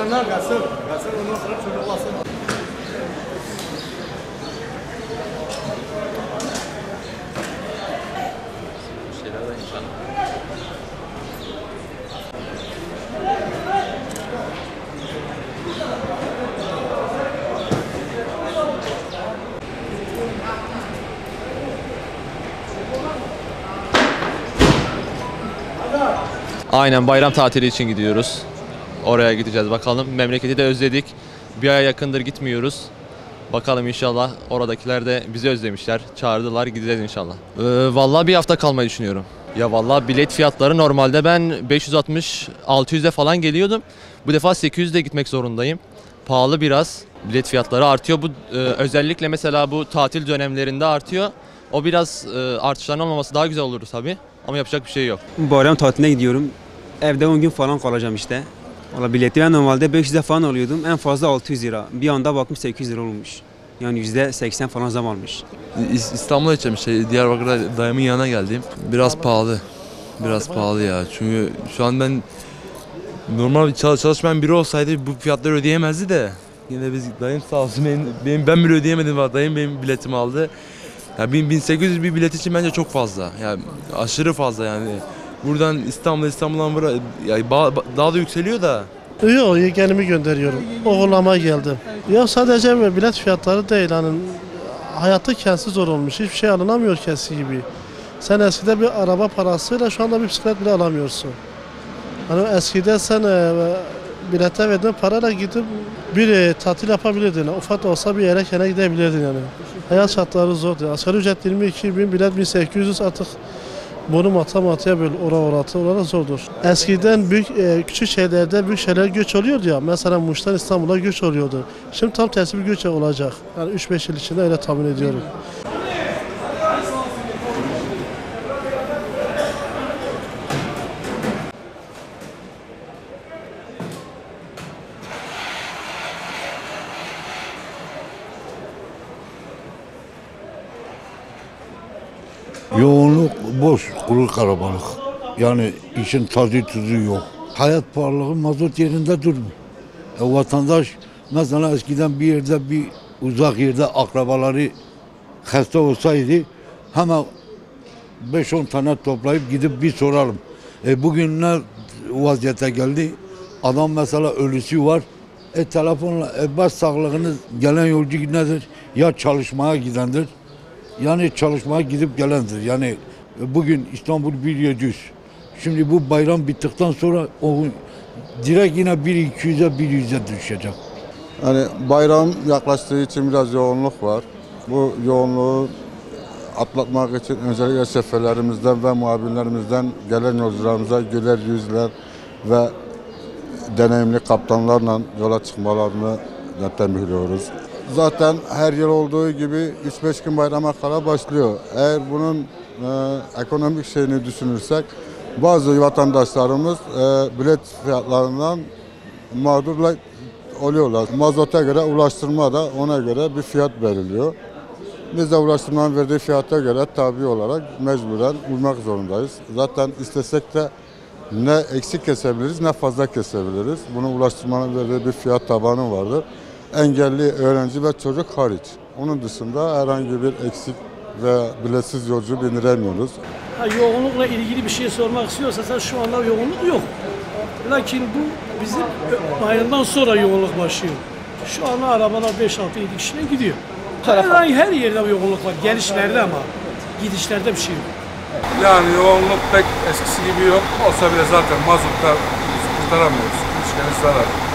Onlar gelsin. Gelsin ondan sonra çocuk alsın. Şeyler de inşallah. Aynen bayram tatili için gidiyoruz. Oraya gideceğiz bakalım. Memleketi de özledik. Bir aya yakındır gitmiyoruz. Bakalım inşallah oradakiler de bizi özlemişler. Çağırdılar gideceğiz inşallah. Vallahi bir hafta kalmayı düşünüyorum. Ya vallahi bilet fiyatları normalde ben 560-600'e falan geliyordum. Bu defa 800'de gitmek zorundayım. Pahalı biraz. Bilet fiyatları artıyor. Bu özellikle mesela bu tatil dönemlerinde artıyor. O biraz artışların olmaması daha güzel olurdu tabii. Ama yapacak bir şey yok. Bayram tatiline gidiyorum. Evde 10 gün falan kalacağım işte. Valla bileti ben normalde 500'e falan alıyordum. En fazla 600 lira. Bir anda baktım 800 lira olmuş. Yani %80 falan zam almış. İstanbul'a gideceğim Diyarbakır'da dayımın yanına geldim. Biraz pahalı. Biraz pahalı ya. Çünkü şu an ben normal çalışmayan biri olsaydı bu fiyatları ödeyemezdi de. Yine biz dayım sağ olsun ben bile ödeyemedim. Dayım benim biletimi aldı. Ya 1800 bir bilet için bence çok fazla. Yani aşırı fazla yani. Buradan İstanbul'dan buraya yani daha da yükseliyor da. Yok, yeğenimi gönderiyorum. Oğluma geldim. Ya sadece bilet fiyatları değil, hani hayatta kendisi zor olmuş. Hiçbir şey alınamıyor kendisi gibi. Sen eskide bir araba parasıyla şu anda bir bisiklet bile alamıyorsun. Hani eskide sen bilete verdiğin parayla gidip bir tatil yapabilirdin. Ufak da olsa bir yere gidebilirdin yani. Hayat şartları zordu. Asgari ücret 22.000, bilet 1800 artık. Bunu matematiğe böyle orası zordur. Eskiden küçük şehirlerde büyük şehirler göç oluyordu ya. Mesela Muş'tan İstanbul'a göç oluyordu. Şimdi tam tersi bir göç olacak. Yani 3-5 yıl içinde öyle tahmin ediyorum. Yoğunluk boş, kuru kalabalık. Yani işin tadı tuzu yok. Hayat pahalılığı mazot yerinde durmuyor. Vatandaş mesela eskiden bir yerde bir uzak yerde akrabaları hasta olsaydı hemen 5-10 tane toplayıp gidip bir soralım. Bugün ne vaziyete geldi? Adam mesela ölüsü var. Telefonla baş sağlığınız gelen yolcu nedir? Ya çalışmaya gidendir. Yani çalışmaya gidip gelendir. Yani bugün İstanbul 1700. Şimdi bu bayram bittikten sonra o direkt yine 1200'e 1100'e düşecek. Hani bayram yaklaştığı için biraz yoğunluk var. Bu yoğunluğu atlatmak için özellikle şoförlerimizden ve muhabirlerimizden gelen yolcularımıza güler yüzler ve deneyimli kaptanlarla yola çıkmalarını tembihliyoruz. Zaten her yıl olduğu gibi 3-5 gün bayrama kala başlıyor. Eğer bunun ekonomik şeyini düşünürsek bazı vatandaşlarımız bilet fiyatlarından mağdur oluyorlar. Mazota göre ulaştırma da ona göre bir fiyat veriliyor. Biz de ulaştırmanın verdiği fiyata göre tabi olarak mecburen uymak zorundayız. Zaten istesek de ne eksik kesebiliriz ne fazla kesebiliriz. Bunu ulaştırmanın verdiği bir fiyat tabanı vardır. Engelli öğrenci ve çocuk hariç. Onun dışında herhangi bir eksik ve biletsiz yolcu bindiremiyoruz. Yoğunlukla ilgili bir şey sormak istiyorsan şu anda yoğunluk yok. Lakin bu bizim bayramdan sonra yoğunluk başlıyor. Şu anda arabalar 5-6-7 kişiyle gidiyor. Her yerde yoğunluk var. Gelişlerde ama gidişlerde bir şey yok. Yani yoğunluk pek eskisi gibi yok. Olsa bile zaten mazotla kurtaramıyoruz. İşkeniz zarar.